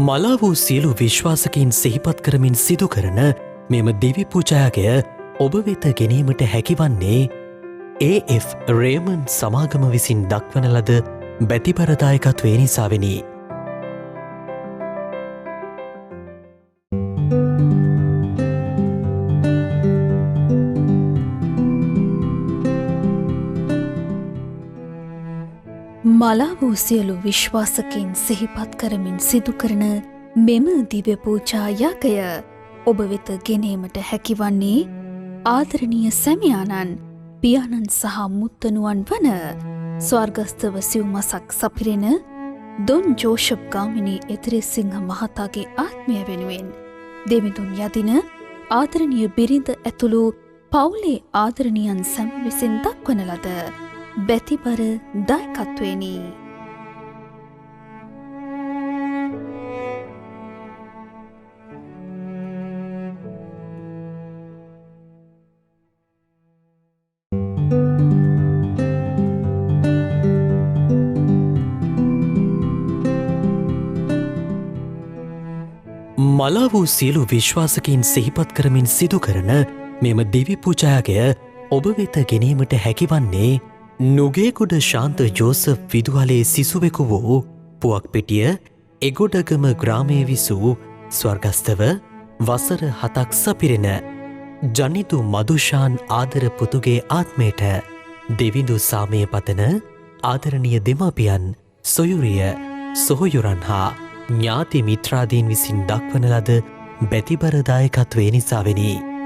මලා වූ සියලු විශ්වාසකයින් සිහිපත් කරමින් සිදු කරන මෙම දිවි පූජායකය ඔබ වෙත ගැනීමට හැකිවන්නේ AF රේමන් සමාගම විසින් දක්වන ලද බැතිපරදායකත්වය නිසාවෙනි. මලා වූ සියලු විශ්වාසකයින් සිහිපත් කරමින් සිදු කරන මෙම දිව්‍ය පූජායකය ඔබ වෙත ගෙනීමට හැකිවන්නේ ආදරණීය සැමියාණන් පියාණන් සහ මුත්තණුවන් වන ස්වර්ගස්ථව සිව්මසක් සපිරෙන දොන් ජෝෂප් ගාමිණී එතිරිසිංහ මහතාගේ ආත්මය වෙනුවෙන් දෙවිඳුන් යදින ආදරණීය බිරිඳ ඇතුළු පවුලේ ආදරණීයන් සැම විසින් දක්වන ලද බැතිබර දායකත්වයෙනි. මලා වූ සියලු විශ්වාසකයින් සිහිපත් කරමින් සිදු කරන මෙම දිවි පූජායකය ඔබ වෙත ගැනීමට හැකිවන්නේ නුගේගොඩ ශාන්ත ජෝසප් විදුහලේ සිසුවෙකු වූ පුවක් පෙටිය එගොඩගම ග්‍රාමයේ විසූ ස්වර්ගස්ථව වසර 7ක් සපිරෙන ජනිතු මදුෂාන් ආදර පුතුගේ ආත්මයට දෙවිඳු සාමය පතන ආදරණීය දෙමාපියන් සොයුරිය සොහොයුරන් හා ඥාති මිත්‍රාදීන් විසින් දක්වන ලද බැතිබරදායකත්වය නිසාවෙනි.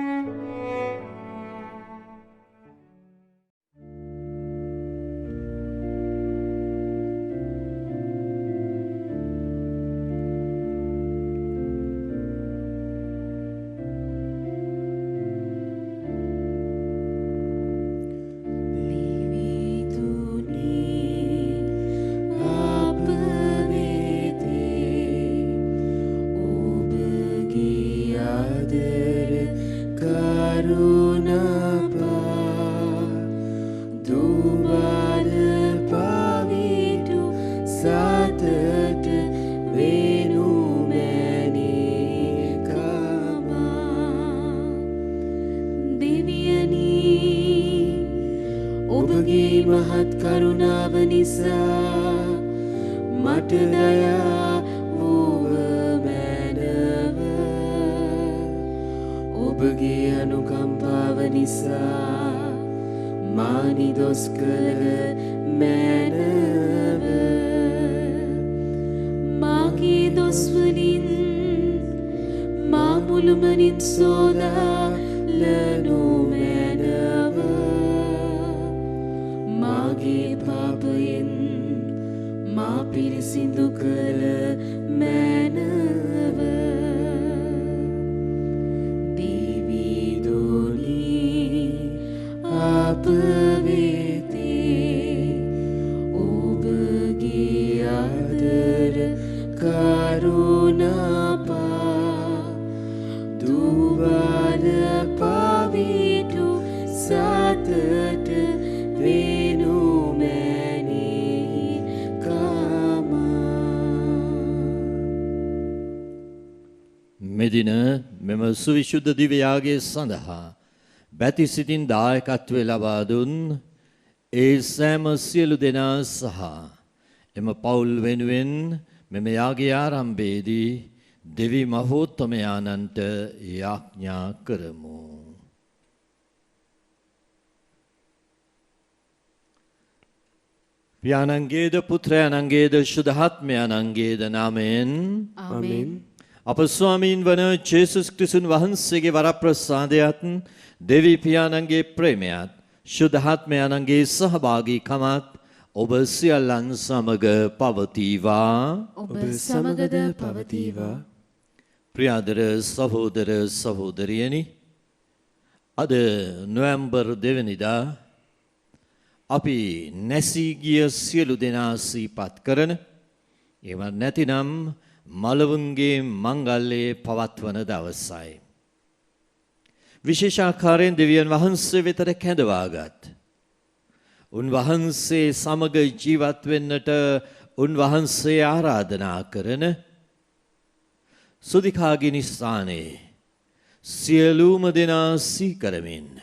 මෙදින මෙම සුවිශුද්ධ දිව්‍ය යාගය සඳහා බැති සිටින් දායකත්වය ලබා දුන් ඒ සෑම සියලු දෙනා සහ එම පවුල් වෙනුවෙන් මෙම යාගයේ ආරම්භයේදී දෙවි මහෝත්තමයාණන්ට යාඥා කරමු. පියාණන්ගේද පුත්‍රයාණන්ගේද ශුද්ධාත්මයාණන්ගේද නාමයෙන් ආමෙන්. අප ස්වාමීන් වන ජේසුස් ක්‍රිස්තුන් වහන්සේගේ වරප්‍රසාදයත් දෙවි පියාණන්ගේ ප්‍රේමයත් ශුද්ධාත්මයාණන්ගේ සහභාගීකමත් ඔබ සියල්ලන් සමග පවතිවා. ඔබ සමගද පවතිවා. ප්‍රියාදර සහෝදර සහෝදරියනි, අද නොවැම්බර් 2 වෙනිදා අපි නැසී ගිය සියලු දෙනා සිහිපත් කරන, එවත් නැතිනම් මලවුන්ගේ මංගල්‍යයේ පවත්වන දවසයි. විශේෂාකාරයෙන් දෙවියන් වහන්සේ වෙතට කැඳවාගත්, උන්වහන්සේ සමග ජීවත් වෙන්නට උන්වහන්සේ ආරාධනා කරන සුදිකාගිනි ස්ථානයේ සියලුම දෙනා සීකරමින්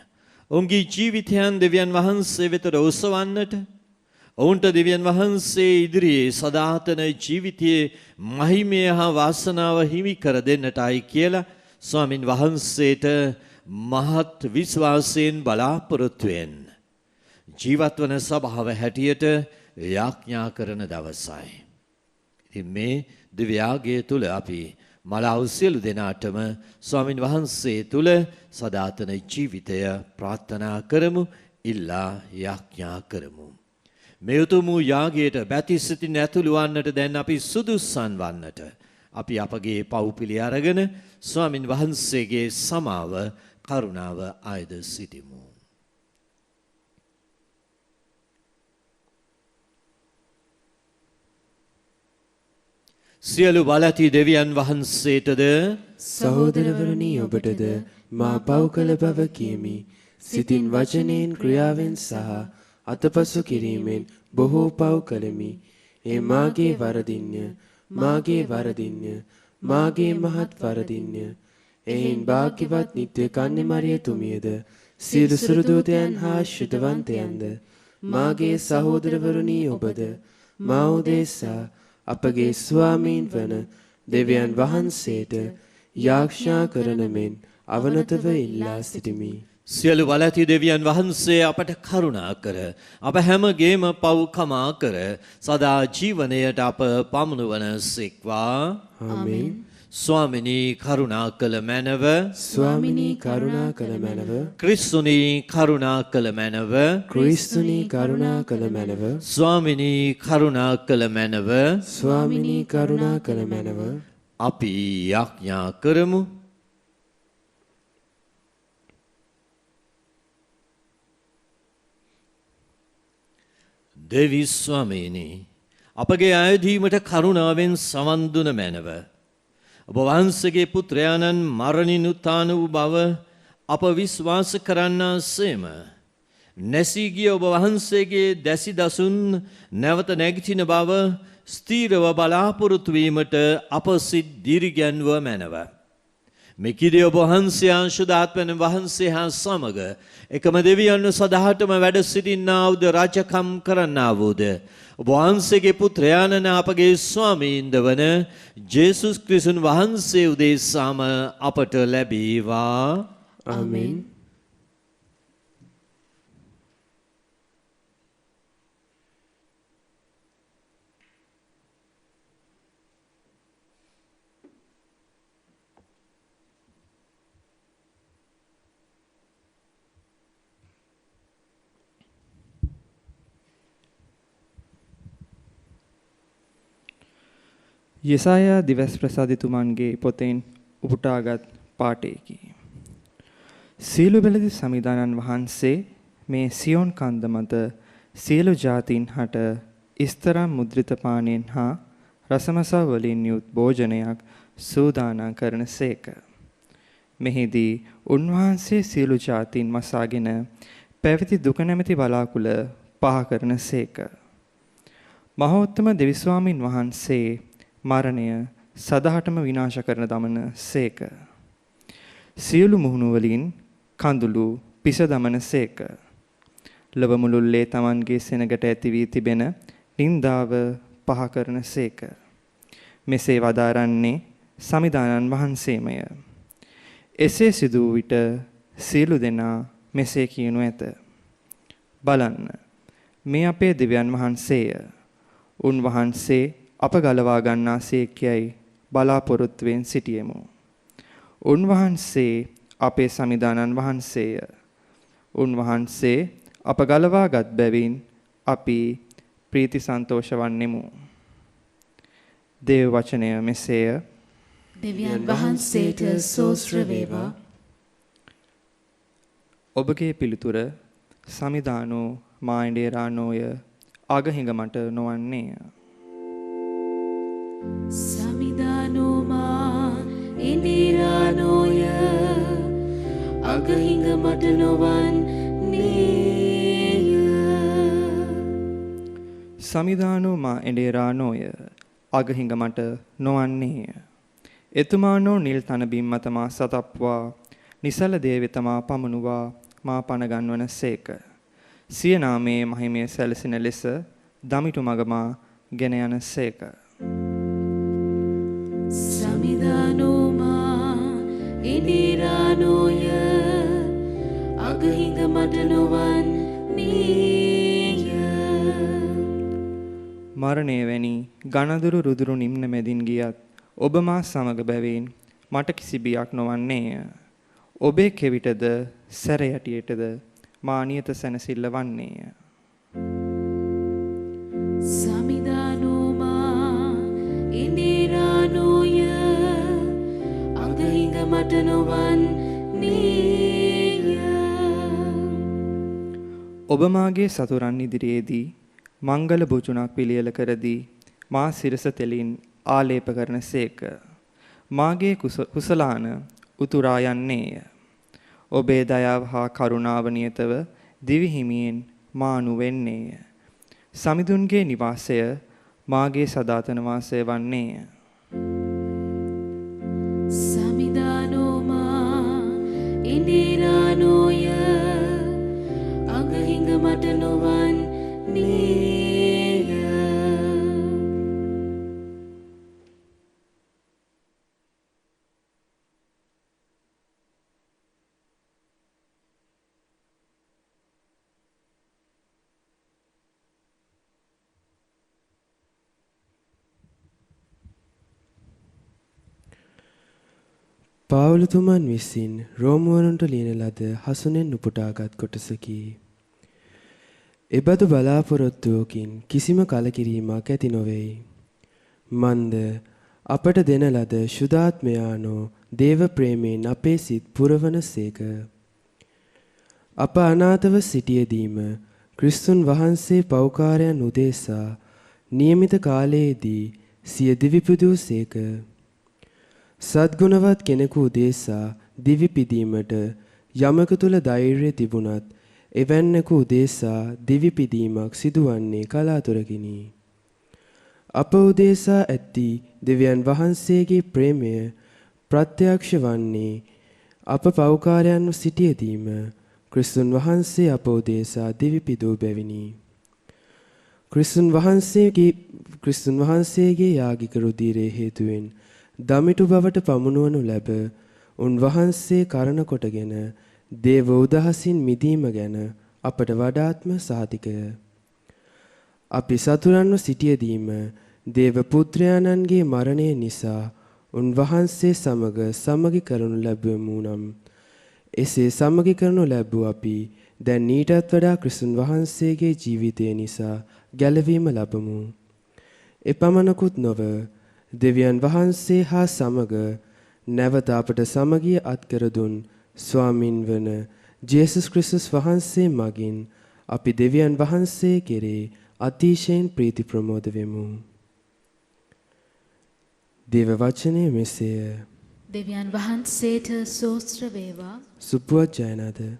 ඔවුන්ගේ ජීවිතයන් දෙවියන් වහන්සේ වෙතට ඔසවන්නට ඔවුන්ට දෙවියන් වහන්සේ ඉදිරියේ සදාතන ජීවිතයේ මහිමය හා වාසනාව හිමි කර දෙන්නටයි කියලා ස්වාමින් වහන්සේට මහත් විශ්වාසයෙන් බලාපොරොත්තුවෙන් ජීවත් වන සභාව හැටියට යාඥා කරන දවසයි. ඉතින් මේ දිව්‍යාගය තුල අපි මලාව සියලු දෙනාටම ස්වාමින් වහන්සේ තුල සදාතන ජීවිතය ප්‍රාර්ථනා කරමු, ඉල්ලා යාඥා කරමු. මේ උතුම් වූ යාගයට බැති සිටින් ඇතුළු වන්නට දැන් අපි සුදුස්සන් වන්නට අපි අපගේ පව්පිලි අරගෙන ස්වාමින් වහන්සේගේ සමාව කරුණාව ආයද සිටිමු. සියලු බලති දෙවියන් වහන්සේටද සහෝදරවරුනි ඔබටද මා පව් කළ බව කියමි. සිතින් වචනයෙන් ක්‍රියාවෙන් සහ අතපසු කිරීමෙන් බොහෝ පව් කළෙමි. ඒ මාගේ වරදින්ය, මාගේ වරදින්ය, මාගේ මහත් වරදින්ය. එයින් භාග්‍යවත් නිත්‍ය කන්‍ය මරියතුමියද සියලු සුරදූතයන් හා ශ්‍රිතවන්තයන්ද මාගේ සහෝදරවරුනි ඔබද මා උදෙසා අපගේ ස්වාමීන් වන දෙවියන් වහන්සේට යාඥා කරන මෙන් අවනතව ඉල්ලා සිටිමි. සියලු බලති දෙවියන් වහන්සේ අපට කරුණා කර අප හැමගේම පව් කමා කර සදා ජීවනයට අප පමුණුවන සෙක්වා. ආමේන්. ස්වාමිනී කරුණා කළ මැනව, ස්වාමිනී කරුණා කළ මැනව, ක්‍රිස්තුනී කරුණා කළ මැනව, ක්‍රිස්තුනී කරුණා කළ මැනව, ස්වාමිනී කරුණා කළ මැනව, ස්වාමිනී කරුණා කළ මැනව. අපි යාඥා කරමු. දෙවි ස්වාමීනි, අපගේ අයදීමට කරුණාවෙන් සවන් දුන මැනව. ඔබ වහන්සේගේ පුත්‍රයාණන් මරණින් උත්ථාන වූ බව අප විශ්වාස කරන්නාseම නැසී ගිය ඔබ වහන්සේගේ දැසි දසුන් නැවත නැගිටින බව ස්ථීරව බලාපොරොත්තු වීමට අප සිත් දිරිගැන්ව මැනව. මෙකිදී ඔබ වහන්සේ ආශුදාත්මන වහන්සේ හා සමග එකම දෙවියන් සදාටම වැඩ සිටින්නා වූද රාජකම් කරන්නා වූද ඔබ වහන්සේගේ පුත්‍රයාණන් අපගේ ස්වාමීන්ද වන ජේසුස් ක්‍රිස්තුන් වහන්සේ උදෙසාම අපට ලැබේවා. ආමේන්. යෙසායා දිවස් ප්‍රසාදිතුමන්ගේ පොතෙන් උපුටාගත් පාඨයකි. සියලු බැලති සමිදානන් වහන්සේ මේ සියොන් කන්ද මත සියලු ජාතීන් හට ඉස්තරම් මුද්‍රිත පානයෙන් හා රසමසා වලින් යුත් භෝජනයක් සූදානම් කරන සේක. මෙහිදී උන්වහන්සේ සියලු ජාතීන් මසාගෙන පැවති දුක නැමැති බලාකුළ පහ කරන සේක. මහෝත්තම දෙවිස්වාමින් වහන්සේ මරණය සදහටම විනාශ කරන දමන සේක. සියලු මුහුණු වලින් කඳුළු පිස දමන සේක. ලොව මුළුල්ලේ Tamanගේ සෙනගට ඇති වී තිබෙන නින්දාව පහ කරන සේක. මෙසේ වදාරන්නේ සමිදානන් වහන්සේමය. එසේ සිදු වූ විට සියලු දෙනා මෙසේ කියනු ඇත. බලන්න, මේ අපේ දෙවියන් වහන්සේය. උන්වහන්සේ අප ගලවා ගන්නාසේක්යයි බලාපොරොත්තුවෙන් සිටියෙමු. උන්වහන්සේ අපේ සමිදානන් වහන්සේය. උන්වහන්සේ අප ගලවාගත් බැවින් අපි ප්‍රීති සන්තෝෂ වන්නෙමු. දේව වචනය මෙසේය. දෙවියන් වහන්සේට සෝස්ත්‍ර වේවා. ඔබගේ පිළිතුර සමිදානෝ මායින්ඩේරානෝය අගහිඟමට නොවන්නේය. සමිදානෝමා ඉන්දිරානෝය අගහිඟමට නොවන්නේය. සමිදානෝ මා එඬේරානෝය අගහිඟමට නොවන්නේය. එතුමානෝ නිල් තන බිම් මත මා සතප්වා නිසල දේවිතමා පමනුවා මා පණ ගන්වන සේක. සිය නාමයේ මහිමය සැලසෙන ලෙස දමිටු මගමා ගෙන යන සේක. සමිදානෝමා ඉදිරානෝය අගහිඟ මට නොවන් නීය. මරණය වැනි ගණදුරු රුදුරු නිම්න මැදින් ගියත් ඔබ මා සමග බැවින් මට කිසි බියක් නොවන්නේය. ඔබේ කෙවිටද සැර යටියටද මා නියත සැනසෙල්ල වන්නේය. සමිදානෝමා ඉදිරානෝය අගහිඟ මට නොවන් නීය. ඔබ මාගේ සතුරන් ඉදිරියේදී මංගල බුචුණක් පිළියෙල කරදී මා සිරස තෙලින් ආලේප කරන සේක. මාගේ කුසලාන උතුරා යන්නේය. ඔබේ දයාව හා කරුණාව නියතව දිවි හිමියෙන් මානු වෙන්නේය. සමිඳුන්ගේ නිවාසය මාගේ සදාතන වාසය වන්නේය. සමිදානෝමා ඉදිරානෝය අගහිඟ මට නොවන් නීය. පාවුලතුමන් විසින් රෝමුවරුන්ට ලියන ලද හසුනෙන් උපුටාගත් කොටසකි. එබඳු බලාපොරොත්තුවකින් කිසිම කලකිරීමක් ඇති නොවේයි. මන්ද අපට දෙන ලද ශුද්ධාත්මයානෝ දේව ප්‍රේමයෙන් අපේ සිත් පුරවන සේක. අප අනාථව සිටියදීම ක්‍රිස්තුන් වහන්සේ පෞකාරයන් උදෙසා නියමිත කාලයේදී සිය දිවි පිදූ සේක. සද්ගුණවත් කෙනෙකු උදෙසා දිවි පිදීමට යමක තුල ධෛර්යය තිබුණත් එවැන්නෙකු උදෙසා දිවි පිදීමක් සිදුවන්නේ කලාතුරකිනි. අප උදෙසා ඇති දෙවියන් වහන්සේගේ ප්‍රේමය ප්‍රත්‍යක්ෂ වන්නේ අප පෞකාරයන්ව සිටියදීම ක්‍රිස්තුන් වහන්සේ අප උදෙසා දිවි පිදූ බැවිනි. ක්‍රිස්තුන් වහන්සේගේ යාගික රුධිරයේ හේතුවෙන් දමිටු බවට පමුණුවනු ලැබ උන්වහන්සේ කරන කොටගෙන දේව උදහසින් මිදීම ගැන අපට වඩාත්ම සාතිකය. අපි සතුරන්ව සිටියදීම දේව පුත්‍රයාණන්ගේ මරණය නිසා උන්වහන්සේ සමග සමගි කරනු ලැබුවෙමු නම් එසේ සමගි කරනු ලැබූ අපි දැන් ඊටත් වඩා ක්‍රිස්තුන් වහන්සේගේ ජීවිතය නිසා ගැලවීම ලබමු. එපමණකුත් නොව දෙවියන් වහන්සේ හා සමග නැවත අපට සමගිය අත්කර දුන් ස්වාමින් වන ජේසුස් ක්‍රිස්තුස් වහන්සේ මගින් අපි දෙවියන් වහන්සේ කෙරේ අතිශයින් ප්‍රීති ප්‍රමෝද වෙමු. දේව වචනය මෙසේය. දෙවියන් වහන්සේට සෝස්ත්‍ර වේවා. සුපුවත් ජයනාද.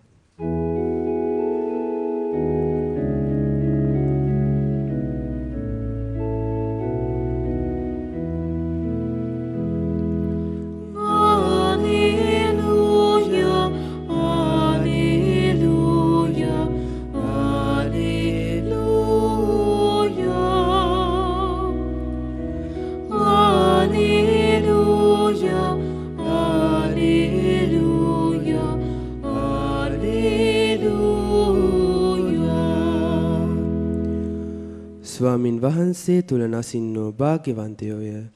ස්වාමින් වහන්සේ තුල නසින්නෝ භාග්‍යවන්තයෝය.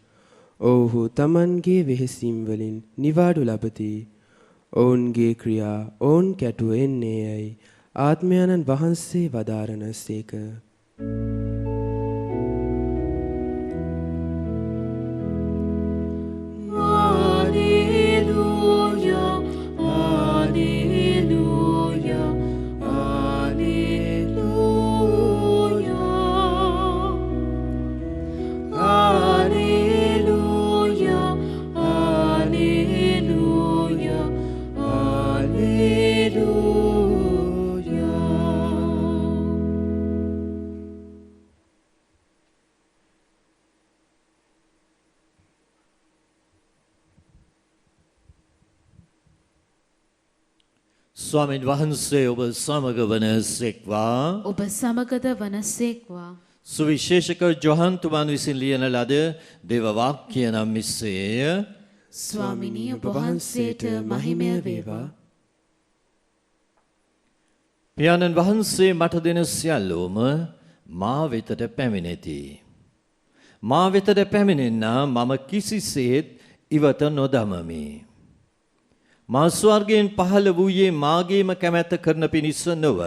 ඔව්හු තමන්ගේ වෙහෙසීම් වලින් නිවාඩු ලබති. ඔවුන්ගේ ක්‍රියා ඔවුන් කැටුව එන්නේ යයි ආත්මයන්න් වහන්සේ වදාරන සේක. ස්වාමීන් වහන්සේ ඔබ සමග වනසෙක්වා. ඔබ සමගද වනසේක්වා. සුවිශේෂක ජොහන්තුමන් විසින් ලියන ලද දේව වාක්‍ය නම් මෙසේය. ස්වාමිනී ඔබ වහන්සේට මහිමය වේවා. පියාණන් වහන්සේ මට දෙන සියල්ලෝම මා වෙතට පැමිණෙති. මා වෙතට පැමිණෙන්නා මම කිසිසේත් ඉවත නොදමමි. මා ස්වර්ගයෙන් පහළ වූයේ මාගේම කැමැත්ත කරන පිණිස නොව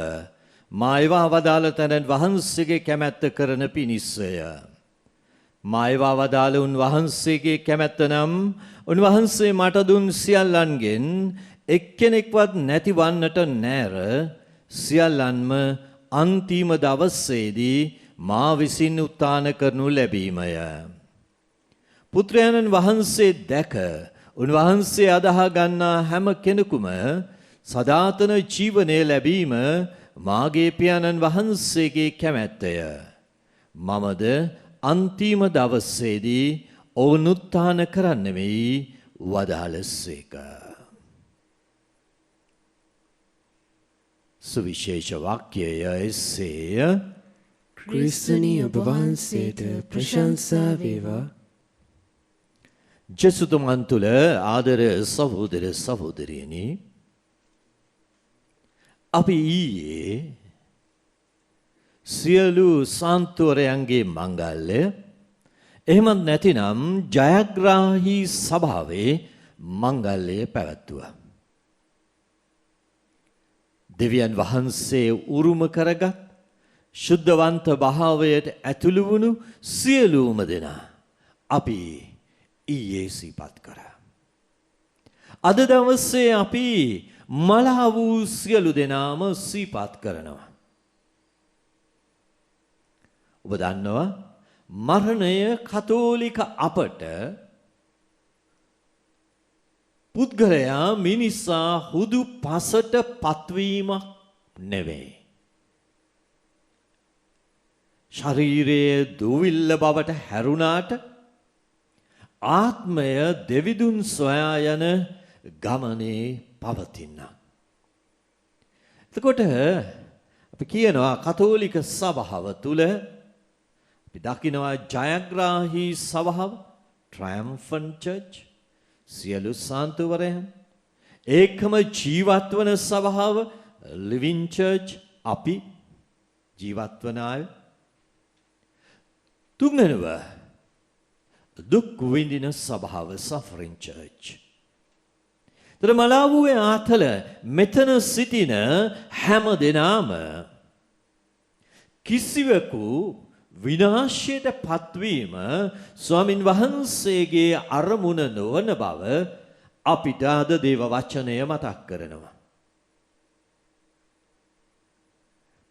මා ඒවා වදාළ තැනන් වහන්සේගේ කැමැත්ත කරන පිණිසය. මා ඒවා වදාළ උන්වහන්සේගේ කැමැත්ත නම් උන්වහන්සේ මට දුන් සියල්ලන්ගෙන් එක්කෙනෙක්වත් නැතිවන්නට නෑර සියල්ලන්ම අන්තිම දවසේදී මා විසින් උත්ථාන කරනු ලැබීමය. පුත්‍රයන්න් වහන්සේ දැක උන්වහන්සේ අදහා ගන්නා හැම කෙනෙකුම සදාතන ජීවනය ලැබීම මාගේ පියාණන් වහන්සේගේ කැමැත්තය. මමද අන්තිම දවසේදී ඔවුන් උත්ථාන කරන්න වෙයි වදාළසේක. සුවිශේෂ වාක්‍යය එසේය. ක්‍රිස්තුනී ඔබ වහන්සේට ප්‍රශංසා වේවා. ජෙසුතුමන් තුළ ආදර සහෝදර සහෝදරියනි, අපි ඊයේ සියලු සාන්තුවරයන්ගේ මංගල්‍ය එහෙමත් නැතිනම් ජයග්‍රාහී සභාවේ මංගල්‍ය පැවැත්තුවා. දෙවියන් වහන්සේ උරුම කරගත් ශුද්ධවන්ත භාවයට ඇතුළු වුණු සියලුම දෙනා අපි ඊයේ සිහිපත් කරා. අද දවසේ අපි මළා වූ සියලු දෙනාම සිහිපත් කරනවා. ඔබ දන්නවා මරණය කතෝලික අපට පුද්ගලයා මිනිසා හුදු පසට පත්වීමක් නෙවෙයි. ශරීරයේ දුවිල්ල බවට හැරුණාට ආත්මය දෙවිදුන් සොයා යන ගමනේ පවතින. එතකොට අපි කියනවා කතෝලික සභාව තුල අපි දකිනවා ජයග්‍රාහී සභාව triumphant church සියලු සාන්තුවරයන් ඒකම ජීවත් වන සභාව living church අපි ජීවත් වන අය තුන්වෙනිව දුක් විඳින සභාව suffering church. මලාවුවේ ආතල මෙතන සිටින හැම දෙනාම කිසිවෙකු විනාශයට පත්වීම ස්වාමින් වහන්සේගේ අරමුණ නොවන බව අපිට අද දේව වචනය මතක් කරනවා.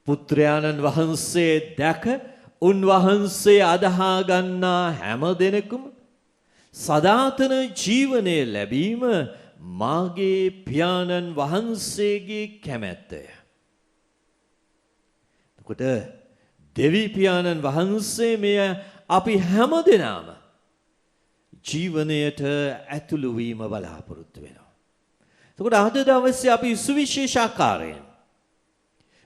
පුත්‍රයාණන් වහන්සේ දැක උන්වහන්සේ අදහා ගන්නා හැම දෙනෙකුම සදාතන ජීවනය ලැබීම මාගේ පියාණන් වහන්සේගේ කැමැත්තය. එතකොට දෙවි පියාණන් වහන්සේ මෙය අපි හැම දෙනාම ජීවනයට ඇතුළු වීම බලාපොරොත්තු වෙනවා. එතකොට අද දවසේ අපි සුවිශේෂාකාරයෙන්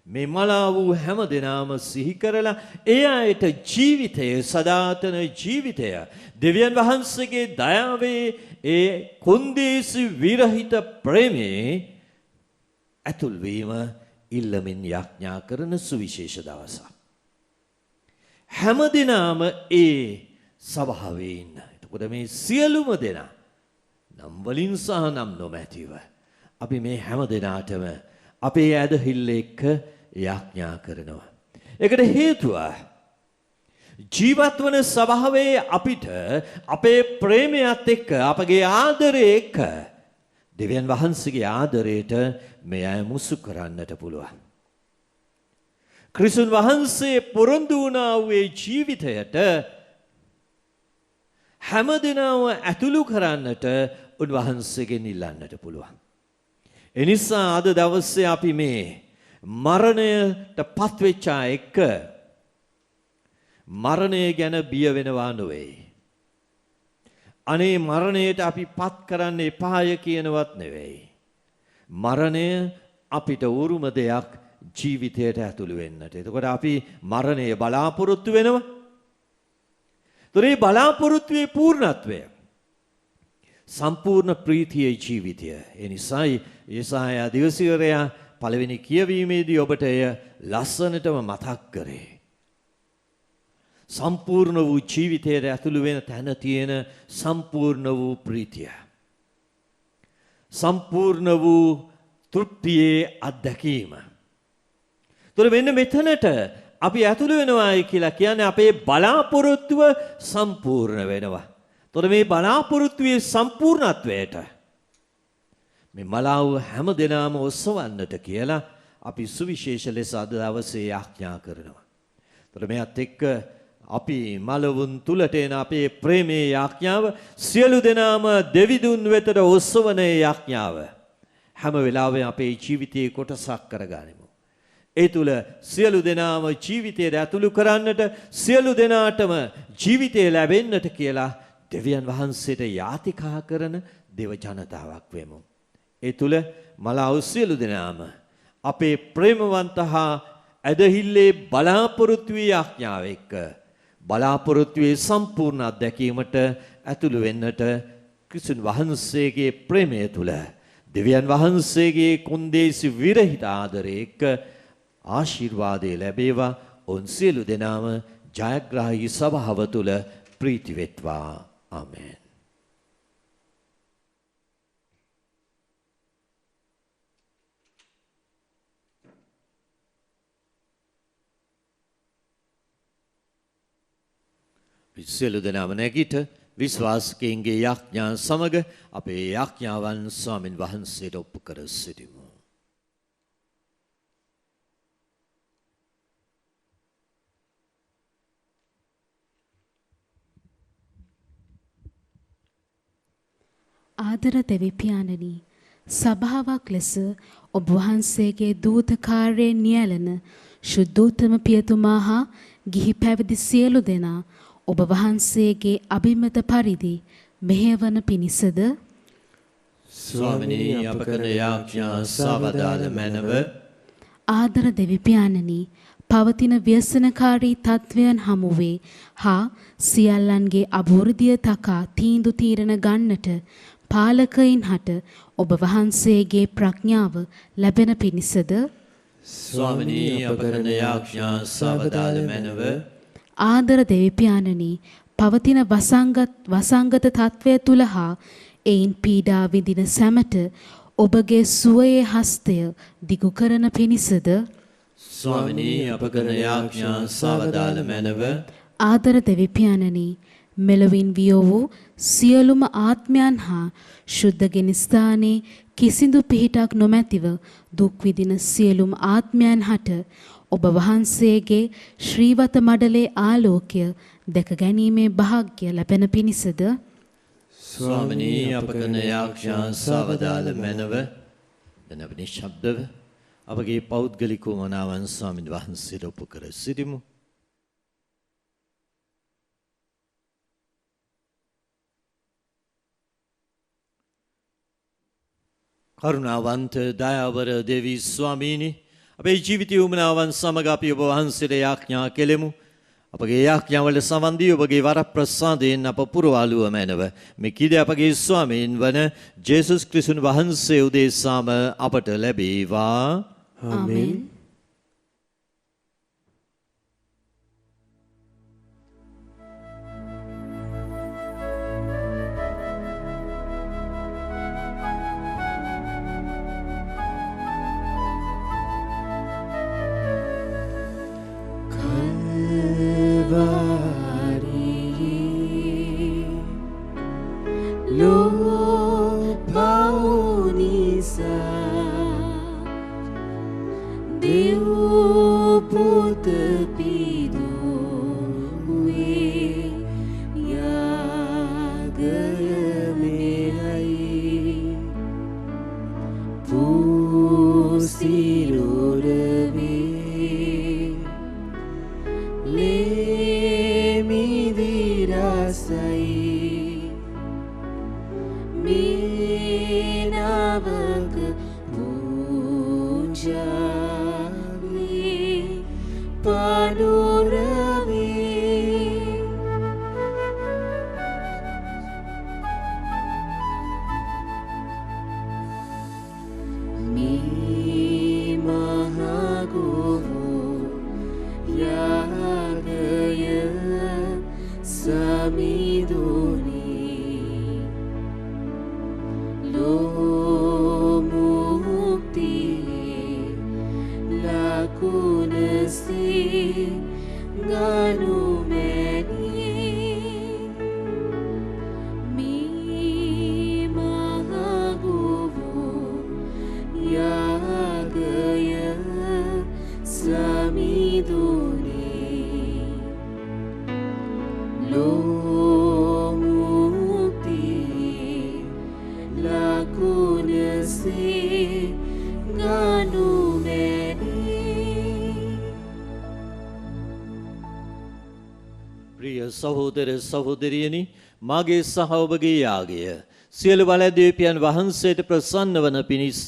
මේ මලා වූ හැම දෙනාම සිහි කරලා ඒ අයට ජීවිතය සදාතන ජීවිතය දෙවියන් වහන්සේගේ දයාවේ ඒ කොන්දේසි විරහිත ප්‍රේමයේ ඇතුල් වීම ඉල්ලමින් යාඥා කරන සුවිශේෂ දවසක්. හැම දිනම ඒ සභාවේ ඉන්න. එතකොට මේ සියලුම දෙනා නම් වලින් සහ නම් නොමැතිව අපි මේ හැම දිනාටම අපේ ඇදහිල්ල එක්ක යාඥා කරනවා. ඒකට හේතුව ජීවත් වන සභාවේ අපිට අපේ ප්‍රේමයත් එක්ක අපගේ ආදරය එක්ක දෙවියන් වහන්සේගේ ආදරයට මේ අය මුසු කරන්නට පුළුවන්. ක්‍රිස්තුන් වහන්සේ පොරොන්දු වුණා වූ ජීවිතයට හැම දිනම ඇතුළු කරන්නට උන්වහන්සේගෙන් ඉල්ලන්නට පුළුවන්. එනිසා අද දවසේ අපි මේ මරණයට පත්වෙච්ච එක්ක මරණය ගැන බිය වෙනවා නොවේ. අනේ මරණයට අපි පත් කරන්න එපාය කියනවත් නෙවෙයි. මරණය අපිට උරුම දෙයක් ජීවිතයට ඇතුළු වෙන්නට. එතකොට අපි මරණය බලාපොරොත්තු වෙනවා. ඒ බලාපොරොත්තුවේ පූර්ණත්වය සම්පූර්ණ ප්‍රීතියේ ජීවිතය. ඒ නිසායි යෙසායා දිවසිවරයා පළවෙනි කියවීමේදී ඔබට එය ලස්සනටම මතක් කරේ. සම්පූර්ණ වූ ජීවිතයට ඇතුළු වෙන තැන තියෙන සම්පූර්ණ වූ ප්‍රීතිය. සම්පූර්ණ වූ තෘප්තියේ අත්දැකීම. තොර මෙන්න මෙතනට අපි ඇතුළු වෙනවායි කියලා කියන්නේ අපේ බලාපොරොත්තුව සම්පූර්ණ වෙනවා. තොර මේ බලාපොරොත්තුවේ සම්පූර්ණත්වයට මේ මලාව හැම දෙනාම ඔසවන්නට කියලා අපි සුවිශේෂ ලෙස අද දවසේ යාඥා කරනවා. තොර මෙයත් එක්ක අපි මලවුන් තුලට එන අපේ ප්‍රේමයේ යාඥාව සියලු දෙනාම දෙවිදුන් වෙතට ඔසවන යාඥාව හැම වෙලාවෙම අපේ ජීවිතයේ කොටසක් කරගනිමු. ඒ තුල සියලු දෙනාම ජීවිතයට ඇතුළු කරන්නට සියලු දෙනාටම ජීවිතය ලැබෙන්නට කියලා දෙවියන් වහන්සේට යාතිකා කරන දේව ජනතාවක් වෙමු. ඒ තුල මලාව සියලු දෙනාම අපේ ප්‍රේමවන්ත හා ඇදහිල්ලේ බලාපොරොත්තු වී යාඥාව එක්ක බලාපොරොත්තුවේ සම්පූර්ණ අත්දැකීමට ඇතුළු වෙන්නට ක්‍රිස්තුන් වහන්සේගේ ප්‍රේමය තුල දෙවියන් වහන්සේගේ කොන්දේසි විරහිත ආදරය එක්ක ආශිර්වාදය ලැබේවා. ඔවුන් සියලු දෙනාම ජයග්‍රාහී සභාව තුල ප්‍රීති වෙත්වා. ආමෙන්. සියලු දෙනාම නැගිට විශ්වාසිකයින්ගේ යාඥා සමග අපේ යාඥාවන් ස්වාමින් වහන්සේට ඔප්පු කර සිටිමු. ආදර දෙවිපියාණනි, සභාවක් ලෙස ඔබ වහන්සේගේ දූත කාර්යයෙන් නියැලෙන ශුද්ධෝත්තම පියතුමා හා ගිහි පැවිදි සියලු දෙනා ඔබ වහන්සේගේ අභිමත පරිදි මෙහෙවන පිණිසද ස්වාමිනී අප කරන යාඥා සවදාල මැනව. ආදර දෙවිපියාණනි, පවතින ව්‍යසනකාරී තත්වයන් හමුවේ හා සියල්ලන්ගේ අභෝර්ධිය තකා තීන්දුව තීරණ ගන්නට පාලකයින් හට ඔබ වහන්සේගේ ප්‍රඥාව ලැබෙන පිණිසද ස්වාමිනී අප කරන යාඥා සවදාල මැනව. ආදර දෙවිපියාණනි, පවතින වසංගත තත්වය තුල හා එයින් පීඩා විඳින සැමට ඔබගේ සුවයේ හස්තය දිගු කරන පිණිසද ස්වාමිනී අප කරන යාඥා සවදාල මැනව. ආදර දෙවිපියාණනි, මෙලොවින් වියෝ වූ සියලුම ආත්මයන් හා ශුද්ධගෙන ස්ථානයේ කිසිදු පිහිටක් නොමැතිව දුක් විඳින සියලුම ආත්මයන් හට ඔබ වහන්සේගේ ශ්‍රීවත මඩලේ ආලෝකය දැක ගැනීමේ වාසනාව ලැබෙන පිණිසද ස්වාමිනී අප කරන යාඥා සවදාල මැනව. දැන් අපි නිශ්ශබ්දව අපගේ පෞද්ගලික මනාවන් ස්වාමින් වහන්සේට ඔප්පු කර සිටිමු. කරුණාවන්ත දයාවර දෙවී ස්වාමීනි, අපේ ජීවිතයේ උමනාවන් සමග අපි ඔබ වහන්සේට යාඥා කෙලෙමු. අපගේ යාඥාවල සමන් දී ඔබගේ වරප්‍රසාදයෙන් අප පුරවාලුව මැනව. මේ කීද අපගේ ස්වාමීන් වන ජේසුස් ක්‍රිස්තුන් වහන්සේ උදෙසාම අපට ලැබේවා. ආමෙන්. Minavag ප්‍රිය සහෝදර සහෝදරියනි, මාගේ සහ ඔබගේ යාගය සියලු බලදීපයන් වහන්සේට ප්‍රසන්න වන පිණිස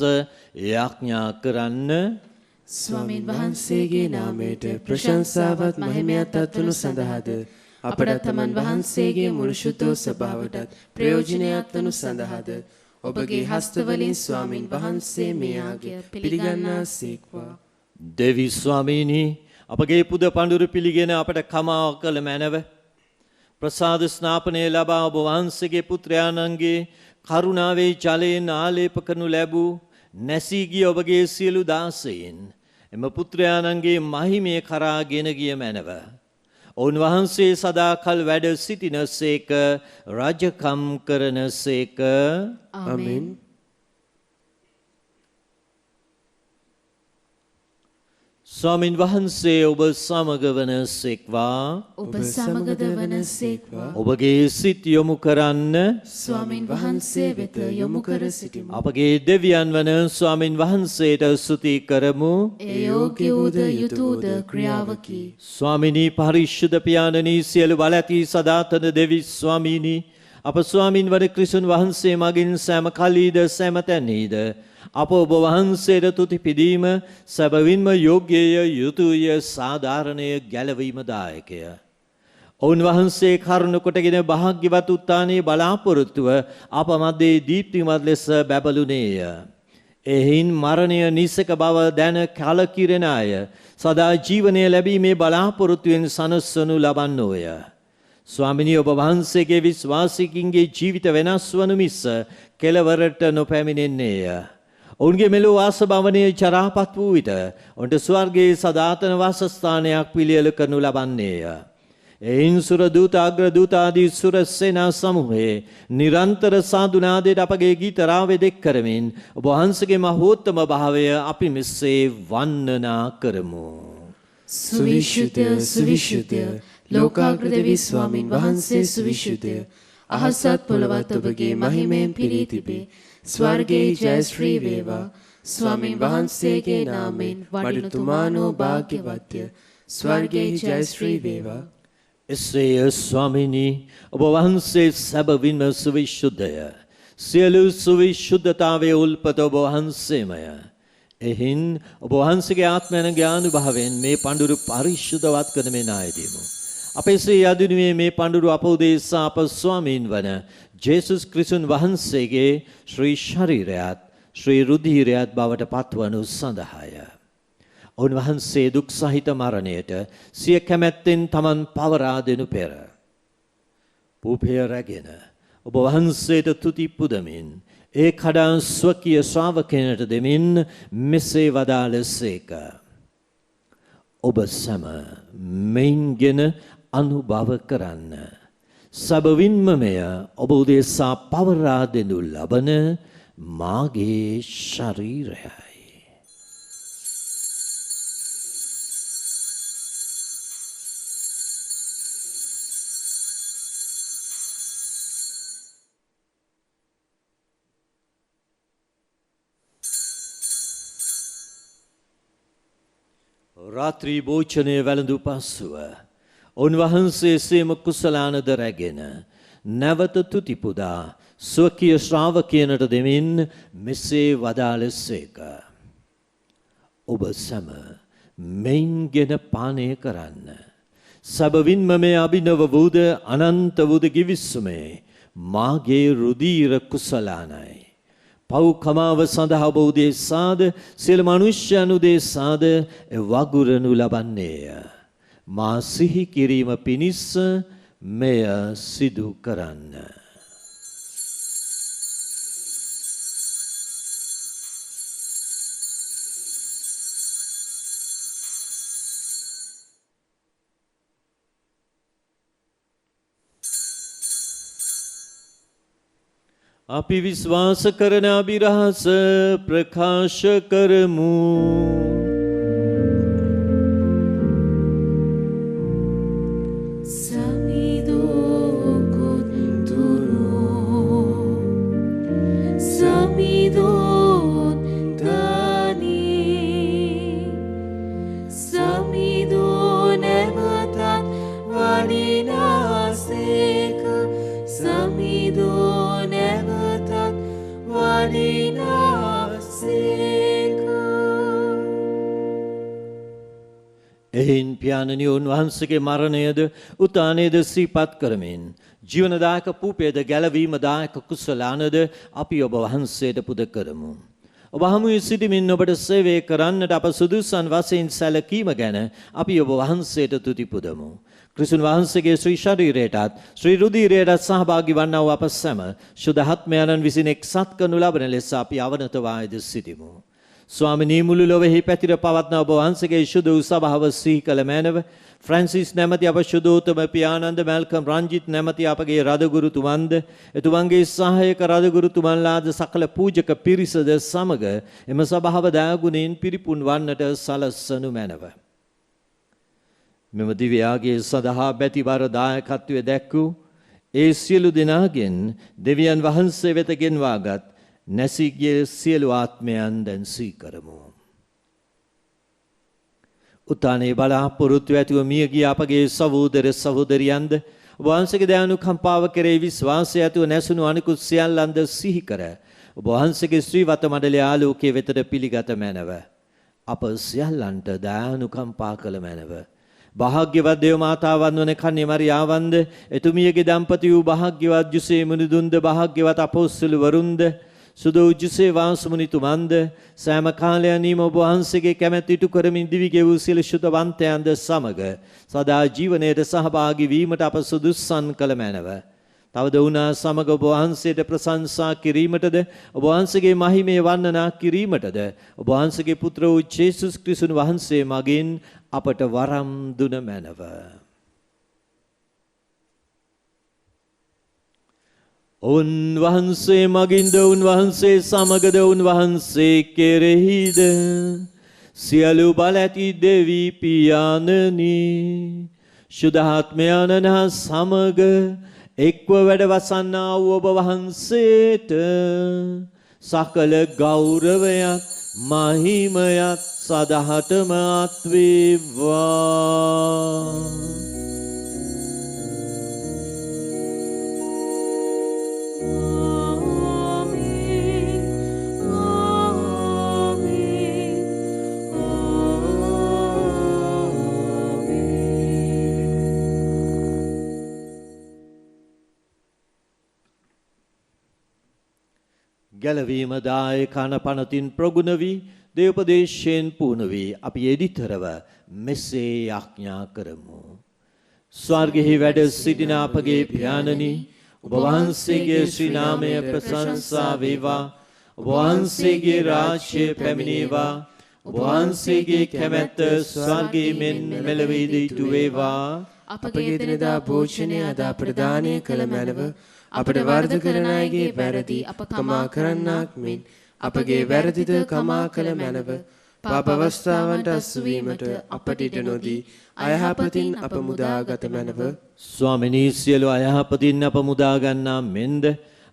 යාඥා කරන්න. ස්වාමීන් වහන්සේගේ නාමයට ප්‍රශංසාවත් මහිමයත් අත්වනු සඳහාද අපට තමන් වහන්සේගේ මුළු ශුද්ධ ස්වභාවයටත් ප්‍රයෝජනයක් වනු සඳහාද ඔබගේ හස්තවලින් ස්වාමීන් වහන්සේ මේ යාගය පිළිගන්නාසේක්වා. දෙවි ස්වාමීනි, අපගේ පුද පඬුරු පිළිගෙන අපට කමාව කළ මැනව ප්‍රසාද ස්නාපනය ලබා ඔබ වහන්සේගේ පුත්‍රයාණන්ගේ කරුණාවේ ජලයෙන් ආලේප කරනු ලැබූ නැසී ගිය ඔබගේ සියලු දාසයින් එම පුත්‍රයාණන්ගේ මහිමය කරා ගෙන ගිය මැනව ඔවුන් වහන්සේ සදාකල් වැඩ සිටිනසේක, රජකම් කරනසේක. ආමෙන්. ස්වාමින් වහන්සේ ඔබ සමග වනසේක්වා. ඔබ සමගද වනසේක්වා. ඔබගේ සිත් යොමු කරන්න ස්වාමින් වහන්සේ වෙත යොමු කර සිටිමු. අපගේ දෙවියන් වන ස්වාමින් වහන්සේට ස්තුති කරමු. ඒ යෝග්‍ය වූද යුතුයද ක්‍රියාවකි. ස්වාමිනී පරිශුද්ධ පියාණනි, සියලු බල ඇති සදාතන දෙවි ස්වාමීනි, අප ස්වාමින් වන ක්‍රිස්තුන් වහන්සේ මගින් සෑම කලීද සෑම තැනීද අප ඔබ වහන්සේට තුති පිදීම සැබවින්ම යෝග්‍යය, යුතුය, සාධාරණය, ගැලවීමදායකය. ඔවුන් වහන්සේ කරුණ කොටගෙන භාග්‍යවත් උත්තානයේ බලාපොරොත්තුව අප මැදේ දීප්තිමත් ලෙස බැබළුනේය. එහින් මරණය නිසක බව දැන කලකිරෙන අය සදා ජීවනය ලැබීමේ බලාපොරොත්තුවෙන් සනස්සනු ලබන්නෝය. ස්වාමිනී, ඔබ වහන්සේගේ විශ්වාසිකින්ගේ ජීවිත වෙනස් වනු මිස කෙලවරට නොපැමිණෙන්නේය. ඔවුන්ගේ මෙලොව වාසභවනය ජරාපත් වූ විට ඔවුන්ට ස්වර්ගයේ සදාතන වාසස්ථානයක් පිළියෙල කරනු ලබන්නේය. එයින් සුර දූත, අග්‍ර දූත ආදී සුර සේනා සමූහයේ නිරන්තර සාදුනාදයට අපගේ ගීත රාවේදෙක් කරමින් ඔබ වහන්සේගේ මහෝත්තම භාවය අපි මෙසේ වන්දනා කරමු. සුවිශුද්ධ සුවිශුද්ධ ලෝකාග්‍ර දෙවි ස්වාමින් වහන්සේ සුවිශුද්ධ. අහසත් පොළවත් ඔබගේ මහිමයෙන් පිරී තිබේ. ස්වර්ගයේ ජයශ්‍රී වේවා. ස්වාමින් වහන්සේගේ නාමයෙන් වඩිනතුමානෝ භාග්‍යවත්ය. ස්වර්ගයේ ජයශ්‍රී වේවා. එසේය ස්වාමිනී, ඔබ වහන්සේ සැබවින්ම සුවිශුද්ධය. සියලු සුවිශුද්ධතාවයේ උල්පත ඔබ වහන්සේමය. එහින් ඔබ වහන්සේගේ ආත්මයන්ගේ අනුභවයෙන් මේ පඬුරු පරිශුද්ධවත් කරන මේ නායදීමු. අපේ ශ්‍රී අදිනුවේ මේ පඬුරු අප උදෙසා අප ස්වාමීන් වන ජේසුස් ක්‍රිස්තුන් වහන්සේගේ ශ්‍රී ශරීරයත් ශ්‍රී රුධිරයත් බවට පත්වනු සඳහාය. උන්වහන්සේ දුක් සහිත මරණයට සිය කැමැත්තෙන් තමන් පවරා දෙනු පෙර පූපය රැගෙන ඔබ වහන්සේට තුති පුදමින් ඒ කඩා ස්වකීය ශ්‍රාවකයන්ට දෙමින් මෙසේ වදාළසේක. ඔබ සැම මෙයින්ගෙන අනුභව කරන්න. සැබවින්ම මෙය ඔබ උදෙසා පවරා දෙනු ලබන මාගේ ශරීරයයි. රාත්‍රී භෝජනය වැළඳු පසුව උන්වහන්සේ සේම කුසලානද රැගෙන නැවත තුති පුදා ස්වකීය ශ්‍රාවකයන්ට දෙමින් මෙසේ වදාළසේක. ඔබ සැම මෙයින්ගෙන පානය කරන්න. සැබවින්ම මේ අභිනව වූද අනන්ත වූද ගිවිසුමේ මාගේ රුධීර කුසලානයි. පව් කමාව සඳහා ඔබ උදෙසාද සියලු මනුෂ්‍යයන් උදෙසාද වගුරනු ලබන්නේය. මා සිහි කිරීම පිණිස මෙය සිදු කරන්න. අපි විශ්වාස කරන අභිරහස ප්‍රකාශ කරමු. එයින් පියාණනි උන්වහන්සේගේ මරණයද උත්ථානයද සිහිපත් කරමින් ජීවනදායක පූපයද ගැලවීමදායක කුසලානද අපි ඔබ වහන්සේට පුද කරමු. ඔබ හමුවේ සිටමින් ඔබට සේවය කරන්නට අප සුදුසන් වශයෙන් සැලකීම ගැන අපි ඔබ වහන්සේට තුති පුදමු. ක්‍රිස්තුන් වහන්සේගේ ශ්‍රී ශරීරයටත් ශ්‍රී රුධිරයටත් සහභාගී වන්නා වූ අප සැම ශුද්ධ ආත්මයන්න් විසින් එක්සත් කරනු ලබන ලෙස අපි අවනත වායද සිටිමු. ස්වාමිනී මුළු ලොවෙහි පැතිර පවත්න ඔබ වහන්සේගේ ශුද්ධ වූ සභාව සිහි කළ මැනව ෆ්‍රැන්සිස් නැමැති අප ශුද්ධෝත්තම පියාණන්ද මැල්කම් රංජිත් නැමැති අපගේ රදගුරුතුමන්ද එතුමන්ගේ සහායක රදගුරුතුමන්ලාද සකල පූජක පිරිසද සමග එම සභාව දයාගුණයෙන් පිරිපුන් වන්නට සලස්සනු මැනව. මෙම දිව්‍යයාගේ සඳහා බැතිබර දායකත්වය දැක්වූ ඒ සියලු දෙනාගෙන් දෙවියන් වහන්සේ වෙත ගෙන්වාගත් නැසීගේ සියලු ආත්මයන් දැන් සිහි කරමු. උත්ථානයේ බලාපොරොත්තු ඇතිව මිය ගිය අපගේ සහෝදර සහෝදරියන්ද ඔබ වහන්සේගේ දයානුකම්පාව කෙරෙහි විශ්වාසය ඇතිව නැසුණු අනිකුත් සියල්ලන්ද සිහි කර ඔබ වහන්සේගේ ශ්‍රීවත මඩලේ ආලෝකයේ වෙතට පිළිගත මැනව. අප සියල්ලන්ට දයානුකම්පා කළ මැනව. භාග්‍යවත් දේව මාතාවන් වන කන්‍ය මරියාවන්ද එතුමියගේ දම්පති වූ භාග්‍යවත් ජුසේ මුනිදුන්ද භාග්‍යවත් අපොස්තල වරුන්ද සුදෝ ජුසේ වාසමුනිතුමන්ද සෑම කාලයන්හිම ඔබ වහන්සේගේ කැමැත්ත ඉටු කරමින් දිවි ගෙවූ සියලු ශුද්ධවන්තයන්ද සමග සදා ජීවනයේ සහභාගී වීමට අප සුදුස්සන් කළ මැනව. තවද වුණා සමග ඔබ වහන්සේට ප්‍රශංසා කිරීමටද ඔබ වහන්සේගේ මහිමේ වන්දනා කිරීමටද ඔබ වහන්සේගේ පුත්‍ර වූ ජේසුස් ක්‍රිස්තුන් වහන්සේ මගින් අපට වරම් දුන මැනව. උන්වහන්සේ මගින්ද උන්වහන්සේ සමගද උන්වහන්සේ කෙරෙහිද සියලු බල ඇති දෙවි පියාණනි ශුද්ධාත්මයන්න් හා සමග එක්ව වැඩ වසන්නා වූ ඔබ වහන්සේට සකල ගෞරවයත් මහිමයත් සදහටම අත්වේවා. ගැලවීම දායක අනපනතින් ප්‍රගුණ වී දේවපදේශයෙන් පූර්ණ වී අපි එදිතරව මෙසේ යාඥා කරමු. ස්වර්ගෙහි වැඩ සිටින අපගේ පියාණනි ඔබ වහන්සේගේ ශ්‍රී නාමය ප්‍රශංසා වේවා. ඔබ වහන්සේගේ රාජ්‍ය පැමිණේවා. ඔබ වහන්සේගේ කැමැත්ත ස්වර්ගයේ මෙන් මෙලොවේද ඉටු වේවා. අපගේ දිනදා භෝජනය අද අපට දානය කළ මැනව අපට වරද කරන අයගේ වැරදි අප කමා කරන්නාක් මෙන් අපගේ වැරදිද කමා කළ මැනව. පාප අවස්ථාවන්ට අසුවීමට අපට ඉඩ නොදී අයහපතින් අප මුදාගත මැනව. ස්වාමිනී සියලු අයහපතින් අප මුදා ගන්නා මෙන්ද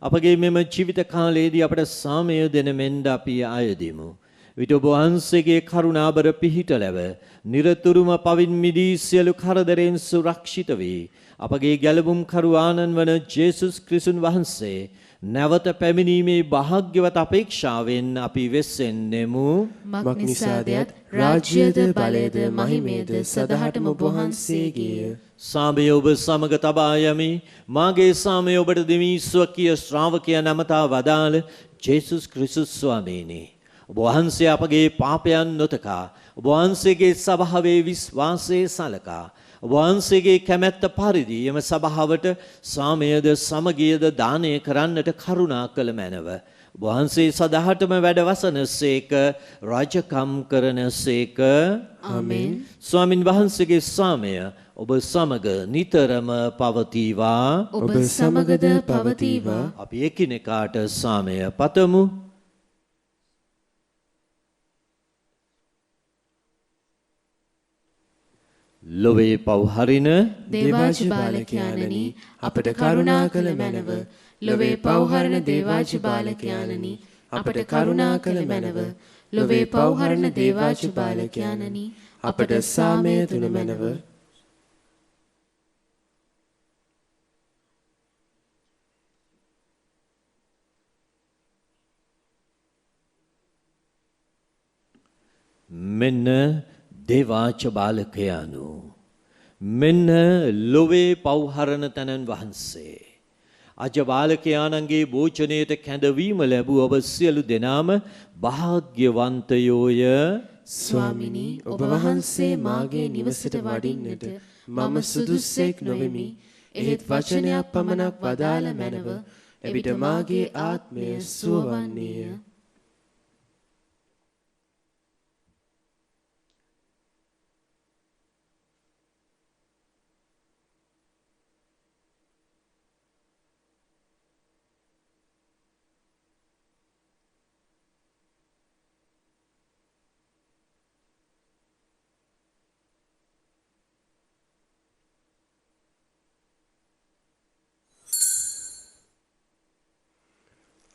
අපගේ මෙම ජීවිත කාලයේදී අපට සාමය දෙන මෙන්ද අපි අයදිමු. විට ඔබ වහන්සේගේ කරුණාබර පිහිට ලැබ නිරතුරුම පවින් මිදී සියලු කරදරෙන් සුරක්ෂිත වී අපගේ ගැලවුම් කරුවාණන් වන ජේසුස් ක්‍රිස්තුන් වහන්සේ නැවත පැමිණීමේ භාග්‍යවත් අපේක්ෂාවෙන් අපි වෙස්සෙන්නෙමු. මක්නිසාදයත් රාජ්‍යද බලයද මහිමේද සදහටම ඔබ වහන්සේගේය. සාමය ඔබ සමග තබා යමි. මාගේ සාමය ඔබට දෙමි ස්වකීය ශ්‍රාවකයා නමතා වදාළ ජේසුස් ක්‍රිස්තුස් ස්වාමීනි. ඔබ වහන්සේ අපගේ පාපයන් නොතකා ඔබ වහන්සේගේ සභාවේ විශ්වාසයේ සලකා ඔබ වහන්සේගේ කැමැත්ත පරිදි එම සභාවට සාමයද සමගියද දානය කරන්නට කරුණා කළ මැනව. ඔබ වහන්සේ සදහටම වැඩවසනසේක රාජකම් කරනසේක. ආමේන්. ස්වාමින් වහන්සේගේ සාමය ඔබ සමග නිතරම පවතිවා. ඔබ සමගද පවතිවා. අපි එකිනෙකාට සාමය පතමු. ලොවේ පව් හරින දේවාජිපාලකයාණනි අපට කරුණා කළ මැනව. ලොවේ පව්හරණ දේවාජිපාලකයාණනි අපට කරුණා කළ මැනව. ලොවේ පව්හරණ දේවාජිපාලකයාණනි අපට සාමය තුන මැනව. මෙන්න දේවාච බාලකයානු මෙන්න ලොවේ පව්හරණ තැනන් වහන්සේ. අජ බාලකයාණන්ගේ භෝජනයට කැඳවීම ලැබූ ඔබ සියලු දෙනාම භාග්‍යවන්තයෝය. ස්වාමිනී ඔබ වහන්සේ මාගේ නිවසට වඩින්නට මම සුදුස්සෙක් නොවෙමි. එහෙත් වචනයක් පමණක් වදාළ මැනව. එවිට මාගේ ආත්මය සුවවන්නේය.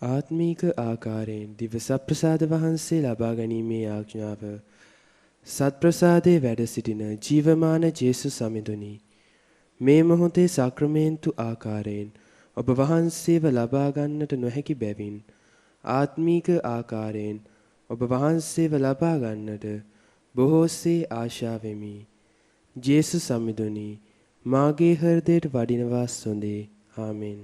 ආත්මීක ආකාරයෙන් දිව සප්‍රසාද වහන්සේ ලබා ගැනීමේ ආඥාව සත්ප්‍රසාදයේ වැඩ සිටින ජීවමාන ජේසුස් සමිඳුනි. මේ මොහොතේ සක්‍රමේන්තු ආකාරයෙන් ඔබ වහන්සේව ලබා ගන්නට නොහැකි බැවින් ආත්මීක ආකාරයෙන් ඔබ වහන්සේව ලබා ගන්නට බොහෝසේ ආශා වෙමි. ජේසුස් සමිඳුනි මාගේ හෘදයට වඩිනවා සොඳේ. ආමෙන්.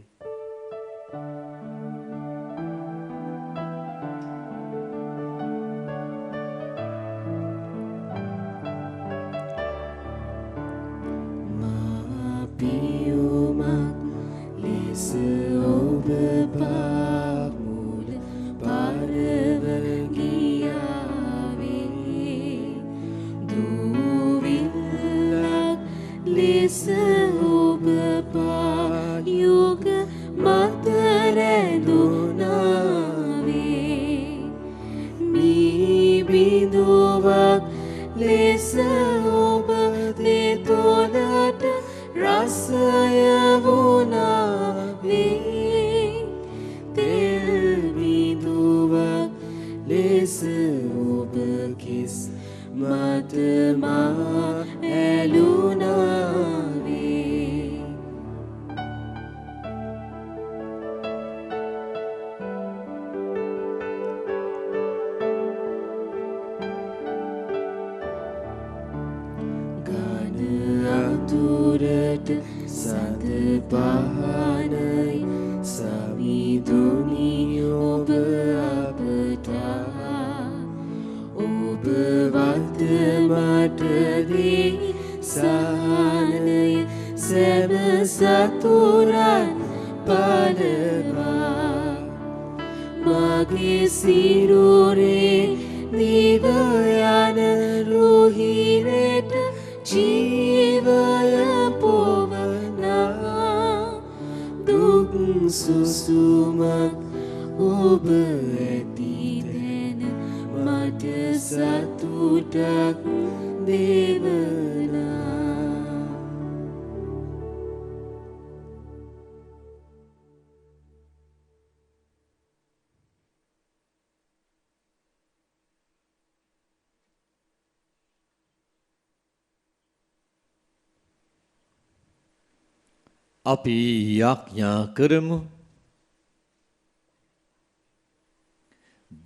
අපි යාඥා කරමු.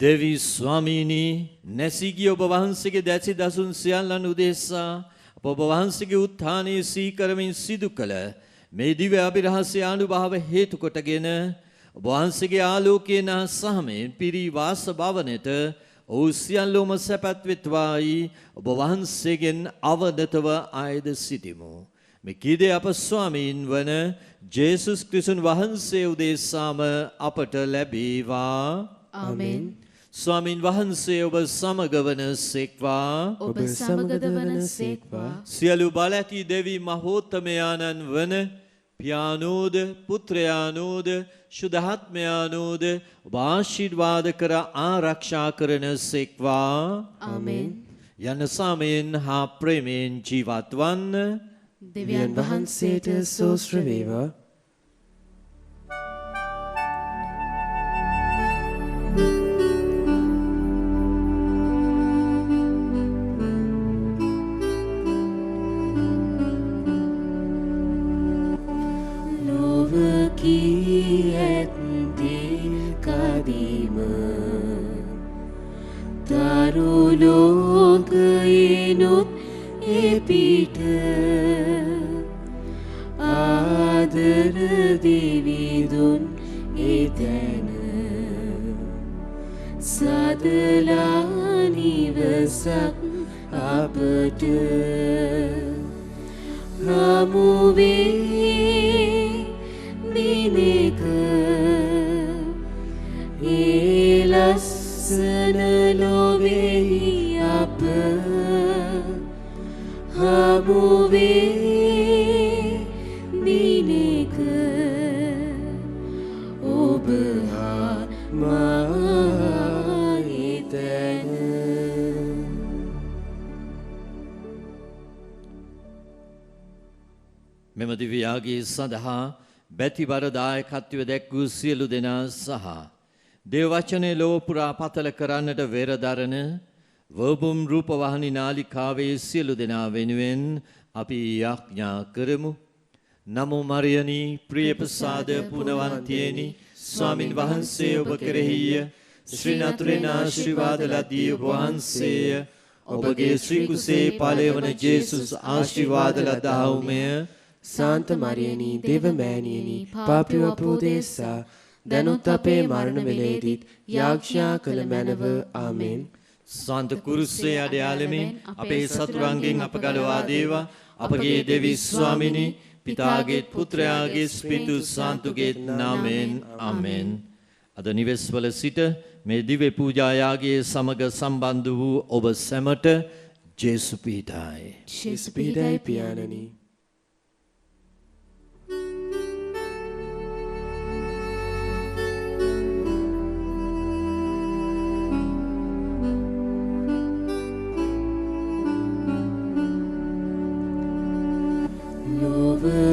දෙවි ස්වාමීනි නැසී ගිය ඔබ වහන්සේගේ දැසි දසුන් සියල්ලන් උදෙසා ඔබ වහන්සේගේ උත්ථානයේ සීකරමින් සිදු කළ මේ දිව්‍ය අභිරහස්‍ය අනුභව හේතු කොටගෙන ඔබ වහන්සේගේ ආලෝකයෙන් සහමෙන් පිරී වාස භවනට ඔව් සියල්ලම සැපත් වෙත්වායි ඔබ වහන්සේගෙන් අවදතව ආයද සිටිමු. මේ කීදේ අප ස්වාමීන් වන ජේසුස් ක්‍රිස්තුන් වහන්සේ උදෙසාම අපට ලැබේවා. ආමෙන්. ස්වාමීන් වහන්සේ ඔබ සමග වන සේක්වා. ඔබ සමගද වන සේක්වා. සියලු බල ඇති දෙවි මහෝත්තමයාණන් වන පියාණෝද පුත්‍රයාණෝද ශුද්ධාත්මයාණෝද ඔබ ආශිර්වාද කර ආරක්ෂා කරන සේක්වා. ආමෙන්. යන සමයෙන් හා ප්‍රේමයෙන් ජීවත් වන්න. දෙවියන් වහන්සේට සෝස්ත්‍ර වේවා. ලෝකයනුත් එපිට ආදර දෙවිදුන් එතැන සදලා නිවසක් අපට හමුවේ දිනක ලස්සන ලොවෙහි අප හමුවේ දිනක ඔබ හා මා එතැන. මෙම දිව්‍ය යාගයේ සඳහා බැතිබර දායකත්වය දැක්වූ සියලු දෙනා සහ දේව වචනේ ලොව පුරා පතල කරන්නට වෙරදරන වර්බුම් රූපවාහිනී නාලිකාවේ සියලු දෙනා වෙනුවෙන් අපි යාඥා කරමු. නමෝ මරියනි ප්‍රිය ප්‍රසාද පුණවන්තියනි ස්වාමින් වහන්සේ ඔබ කෙරෙහිය ශ්‍රී නතුරේන ආශිර්වාද ලදී ඔබ වහන්සේය. ඔබගේ ශ්‍රී කුසේ ඵලයවන ජේසුස් ආශිර්වාද ලදාවුමය. සාන්ත මරියනි දේව මෑණියනි පාපී අපෝදේසා දැනුත් අපේ මරණ වේලේදීත් යාඥා කළ මැනව. ආමෙන්. සාන්ත කුරුසේ අඩයාලෙමින් අපේ සතුරන්ගෙන් අප ගලවා දේවා. අපගේ දෙවි ස්වාමිනී පිතාගේ පුත්‍රයාගේ ස්පිතු සාන්තුගේ නාමයෙන්. ආමෙන්. අද නිවෙස්වල සිට මේ දිව්‍ය පූජා යාගයේ සමග සම්බන්ධ වූ ඔබ සැමට ජේසු පිහිටයි. ජේසු පිහිටයි පියාණනි.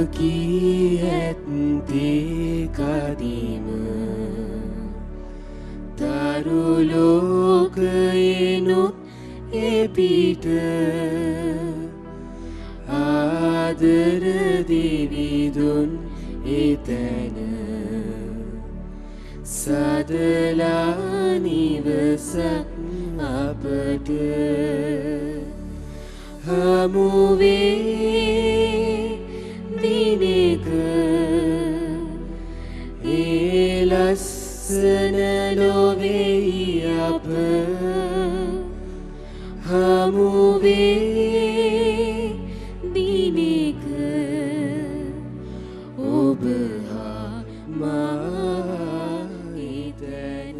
කී ඇත්තේ කදීම තරු ලෝකයෙනුත් එපිට ආදර දෙවිදුන් එතැන සදලා නිවසක් අපට හමුවේ දිනක ලස්සන ලොවෙහි අප හමුවේ දිනක ඔබ හා මා එතැන.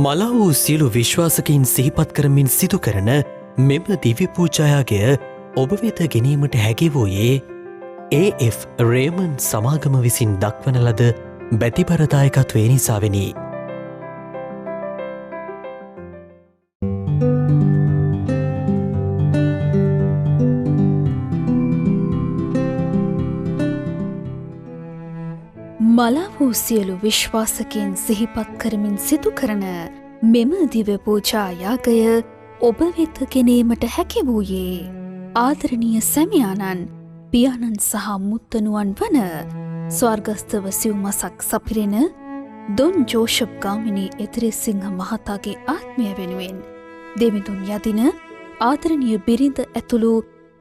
මලා වූ සියලු විශ්වාසකයින් සිහිපත් කරමින් සිදු කරන මෙම දිව්‍ය පූජායාගය ඔබ වෙත ගෙනීමට හැකි වූයේ AF රේමන් සමාගම විසින් දක්වන ලද බැතිපරදායකත්වය නිසාවෙනි. මලා වූ සියලු විශ්වාසකයන් සිහිපත් කරමින් සිදු කරන මෙම දිව්‍ය පූජා යාගය ඔබ වෙත ගෙනීමට හැකි වූයේ ආදරණීය සැමියාණන් පියාණන් සහ මුත්තනුවන් වන ස්වර්ගස්ථව සිව්මසක් සපිරෙන දොන් ජෝෂප් ගාමිණී එතිරිසිංහ මහතාගේ ආත්මය වෙනුවෙන් දෙවිඳුන් යදින ආදරණීය බිරිඳ ඇතුළු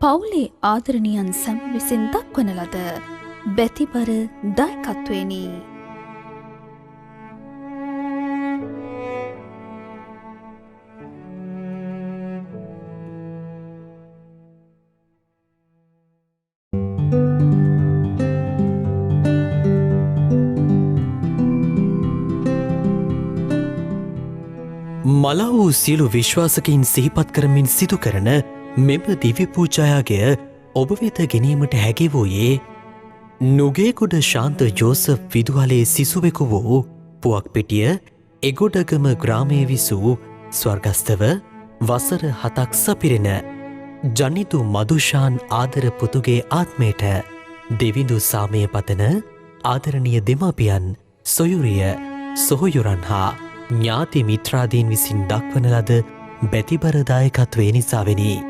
පවුලේ ආදරණීයන් සැම විසින් දක්වන ලද බැතිබර දායකත්වයෙනි. මලා වූ සියලු විශ්වාසකයින් සිහිපත් කරමින් සිදු කරන මෙම දිව්‍ය පූජායාගය ඔබ වෙත ගෙනීමට හැකි වූයේ නුගේගොඩ ශාන්ත ජෝසප් විදුහලේ සිසුවෙකු වූ පුවක්පිටිය එගොඩගම ග්‍රාමයේ විසූ ස්වර්ගස්ථව වසර 7ක් සපිරෙන ජනිතු මදුෂාන් ආදර පුතුගේ ආත්මයට දෙවිඳු සාමය පතන ආදරණීය දෙමාපියන් සොයුරිය සොහොයුරන් හා ඥාති මිත්‍රාදීන් විසින් දක්වන ලද බැතිබර දායකත්වය නිසාවෙනි.